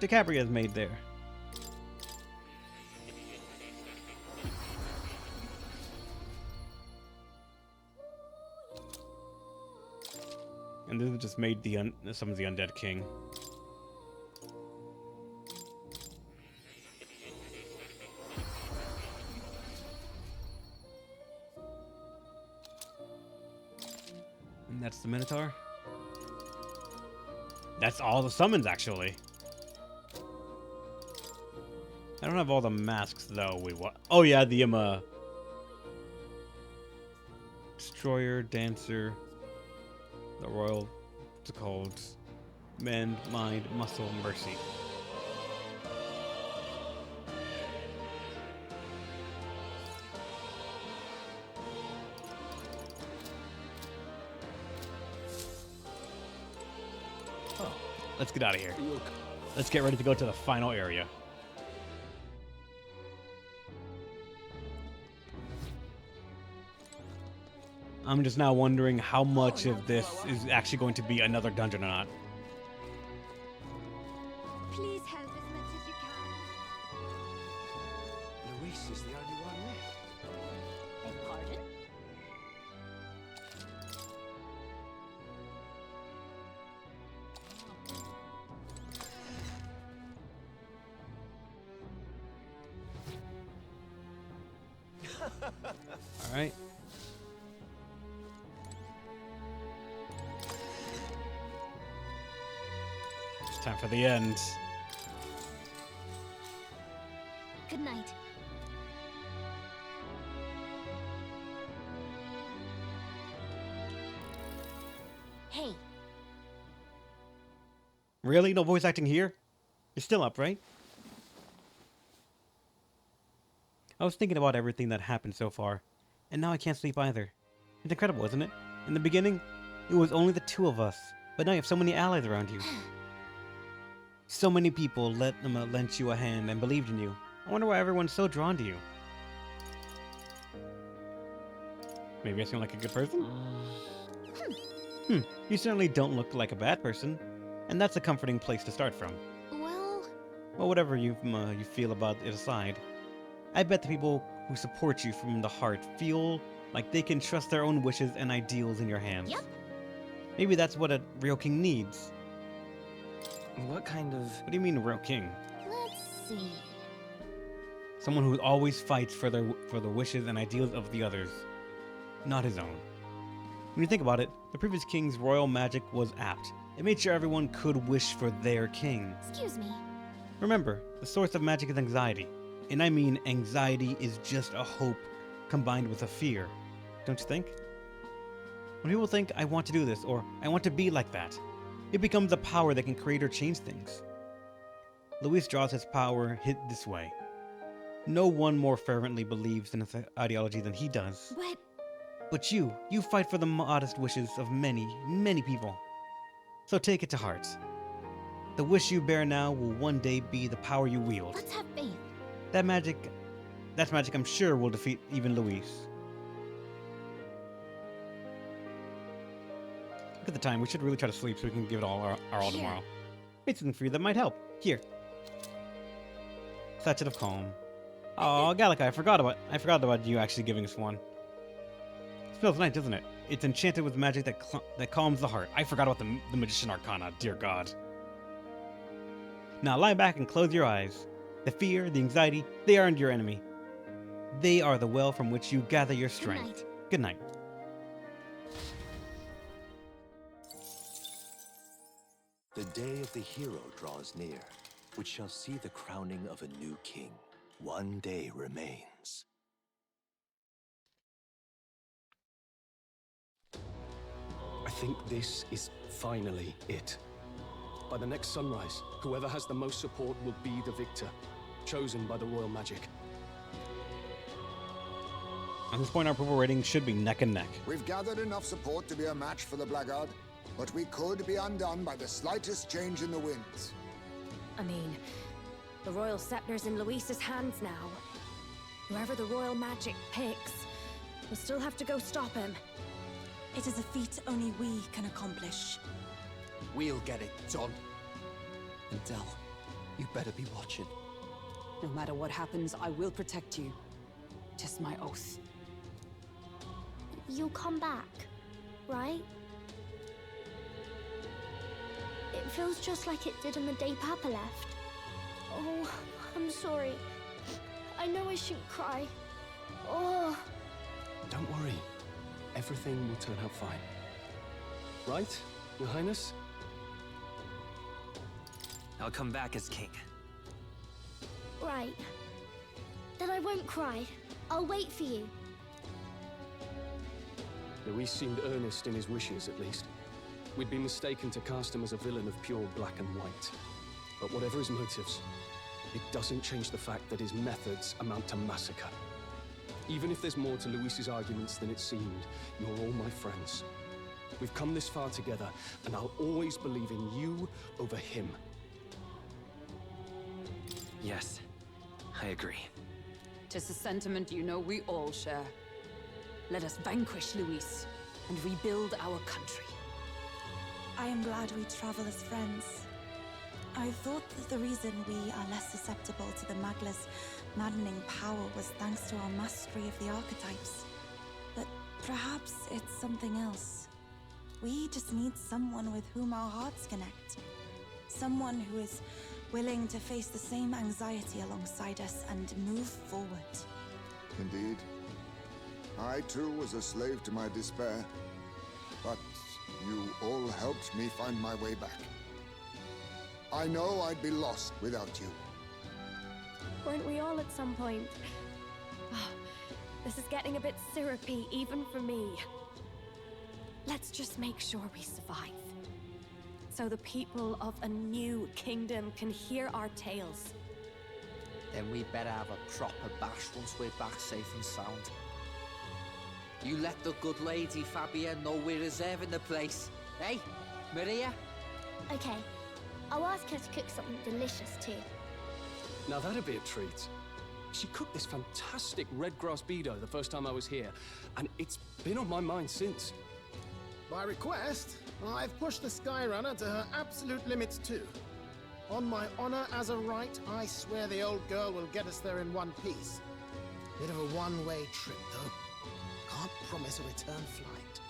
DiCaprio is made there. And this just made summons the undead king. And that's the Minotaur. That's all the summons, actually. I don't have all the masks, though. Wait, what? Oh, yeah, the, Destroyer, Dancer, the Royal, what's it called? Mend, Mind, Muscle, Mercy. Oh, let's get out of here. Let's get ready to go to the final area. I'm just now wondering how much of this is actually going to be another dungeon or not. Please help as much as you can. Luis is the only one left. Beg pardon? All right. It's time for the end. Good night. Hey, Really? No voice acting here? You're still up, right? I was thinking about everything that happened so far, and now I can't sleep either. It's incredible, isn't it? In the beginning, it was only the two of us, but now you have so many allies around you. So many people lent you a hand and believed in you. I wonder why everyone's so drawn to you. Maybe I seem like a good person? You certainly don't look like a bad person, and that's a comforting place to start from. well, Well, whatever you feel about it aside, I bet the people who support you from the heart feel like they can trust their own wishes and ideals in your hands. Yep. Maybe that's what a real king needs. What kind of... What do you mean, a real king? let's see. Someone who always fights for the wishes and ideals of the others, not his own. When you think about it, the previous king's royal magic was apt. It made sure everyone could wish for their king. Excuse me. Remember, the source of magic is anxiety. And I mean, anxiety is just a hope combined with a fear. Don't you think? When people think, I want to do this, or I want to be like that, it becomes a power that can create or change things. Luis draws his power hit this way. No one more fervently believes in his ideology than he does. But you fight for the modest wishes of many, many people. So take it to heart. The wish you bear now will one day be the power you wield. Let's have faith. That's magic I'm sure will defeat even Luis. Look at the time. We should really try to sleep so we can give it all our all Here. tomorrow. Made something for you that might help. Here. Sachet of Calm. Oh, Gallica, I forgot about you actually giving us one. It smells nice, doesn't it? It's enchanted with magic that calms the heart. I forgot about the Magician Arcana, dear God. Now lie back and close your eyes. The fear, the anxiety, they aren't your enemy. They are the well from which you gather your strength. Good night. The day of the hero draws near. which shall see the crowning of a new king. One day remains. I think this is finally it. By the next sunrise, whoever has the most support will be the victor, chosen by the royal magic. At this point, our approval rating should be neck and neck. We've gathered enough support to be a match for the Blackguard, but we could be undone by the slightest change in the winds. I mean, the royal scepter's in Luis's hands now. Whoever the royal magic picks, we'll still have to go stop him. It is a feat only we can accomplish. We'll get it done. And Del, you better be watching. No matter what happens, I will protect you. 'Tis my oath. You'll come back, right? It feels just like it did on the day Papa left. Oh, I'm sorry. I know I shouldn't cry. Oh. Don't worry. Everything will turn out fine. Right, Your Highness? I'll come back as king. Right. Then I won't cry. I'll wait for you. Luis seemed earnest in his wishes, at least. We'd been mistaken to cast him as a villain of pure black and white. But whatever his motives, it doesn't change the fact that his methods amount to massacre. Even if there's more to Luis's arguments than it seemed, you're all my friends. We've come this far together, and I'll always believe in you over him. Yes, I agree. 'Tis a sentiment you know we all share. Let us vanquish Luis and rebuild our country. I am glad we travel as friends. I thought that the reason we are less susceptible to the Magla's maddening power was thanks to our mastery of the archetypes. But perhaps it's something else. We just need someone with whom our hearts connect. Someone who is willing to face the same anxiety alongside us and move forward. Indeed. I too was a slave to my despair, but you all helped me find my way back. I know I'd be lost without you. Weren't we all at some point? Oh, this is getting a bit syrupy, even for me. Let's just make sure we survive. So the people of a new kingdom can hear our tales. Then we better have a proper bash once we're back safe and sound. You let the good lady Fabia know we're reserving the place. Hey, Maria? Okay. I'll ask her to cook something delicious too. Now that'd be a treat. She cooked this fantastic red grass bedo the first time I was here, and it's been on my mind since. By request, I've pushed the Skyrunner to her absolute limits too. On my honor as a right, I swear the old girl will get us there in one piece. Bit of a one-way trip, though. Can't promise a return flight.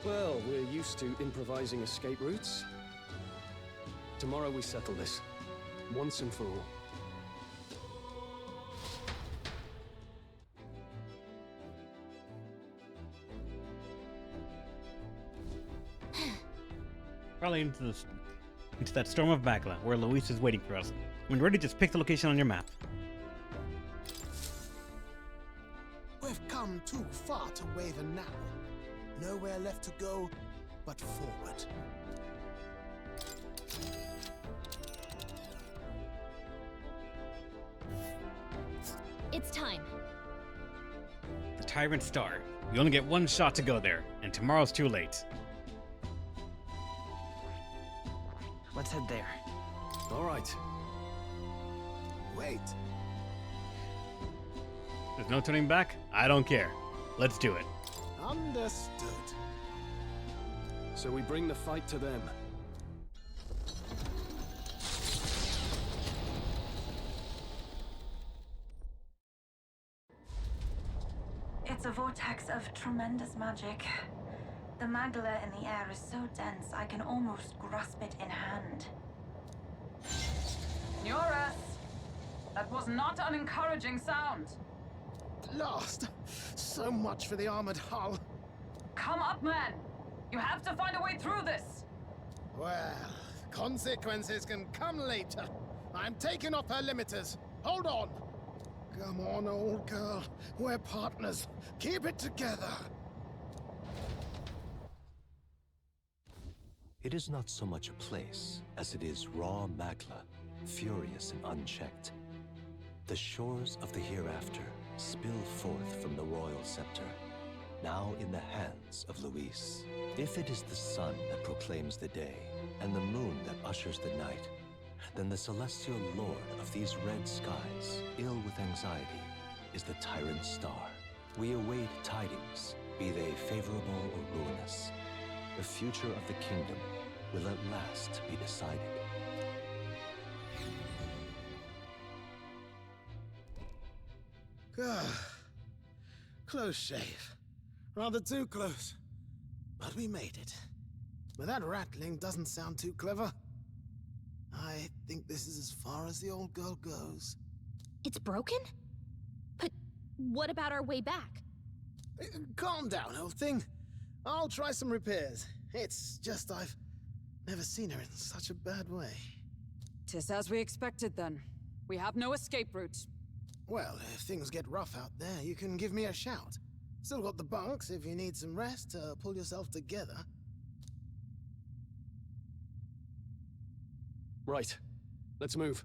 Well, we're used to improvising escape routes. Tomorrow we settle this, once and for all. Probably into that storm of Bagla, where Luis is waiting for us. When ready, just pick the location on your map. We've come too far to waver now. Nowhere left to go but forward. It's time. The Tyrant Star. You only get one shot to go there, and tomorrow's too late. Let's head there. All right. Wait. There's no turning back? I don't care. Let's do it. Understood. So we bring the fight to them. It's a vortex of tremendous magic. The Magla in the air is so dense, I can almost grasp it in hand. Eurus! That was not an encouraging sound. Last. So much for the armored hull. Come up, man! You have to find a way through this! Well, consequences can come later. I'm taking off her limiters. Hold on. Come on, old girl. We're partners. Keep it together. It is not so much a place as it is raw Magla, furious and unchecked. The shores of the hereafter spill forth from the royal scepter, now in the hands of Luis. If it is the sun that proclaims the day, and the moon that ushers the night, then the celestial lord of these red skies, ill with anxiety, is the tyrant star. We await tidings, be they favorable or ruinous. The future of the kingdom will at last be decided. Close shave. Rather too close. But we made it. But that rattling doesn't sound too clever. I think this is as far as the old girl goes. It's broken? But what about our way back? Calm down, old thing. I'll try some repairs. It's just I've never seen her in such a bad way. 'Tis as we expected then. We have no escape route. Well, if things get rough out there, you can give me a shout. Still got the bunks if you need some rest to pull yourself together. Right. Let's move.